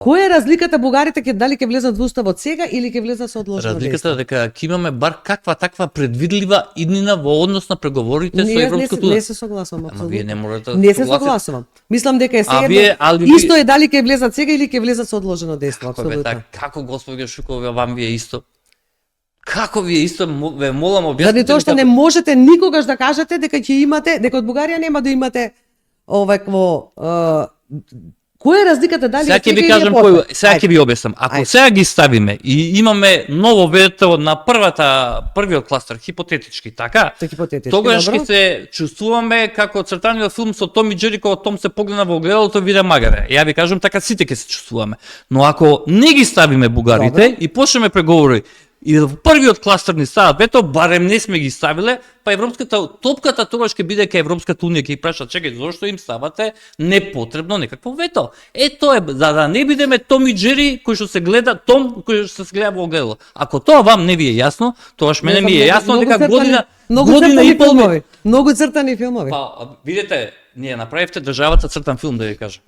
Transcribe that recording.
Која е разликата бугарите дали ќе влезат во уставот сега или ќе влезат со одложено Разликата дејство? е дека ќе имаме бар каква таква предвидлива иднина во однос на преговорите со Европското Не се согласувам Ама апсолутно. вие не можете да Не се согласите. согласувам. Мислам дека е вие, али сега исто е дали ќе влезат сега или ќе влезат со одложено дејство, Како бе, апсолутно. како господи Шукове, вам ви е исто? Како ви е исто? Ве молам објасните. Заради тоа што не можете никогаш да кажете дека ќе имате, дека од Бугарија нема да имате овакво која е разликата дали Сега ќе ви кажам сега ќе ви објаснам. Ако сега ги ставиме и имаме ново вето на првиот кластер хипотетички, така? Тогаш ќе се чувствуваме како цртаниот филм со Том и Џери кога Том се погледна во огледалото виде магаре. Ја ви кажам така сите ќе се чувствуваме. Но ако не ги ставиме бугарите и почнеме преговори и во првиот кластер ни стават вето, барем не сме ги ставиле, па топката тогаш ќе биде кај Европската унија, ќе праша, чекај, зошто им ставате непотребно некакво вето? Тоа е за да не бидеме Том и Џери кој што се гледа кој што се гледа во огледало. Ако тоа вам не ви е јасно, тогаш мене ми е јасно дека година и пол многу цртани филмови. Па видите, ние направивте државата цртан филм, да ви кажам.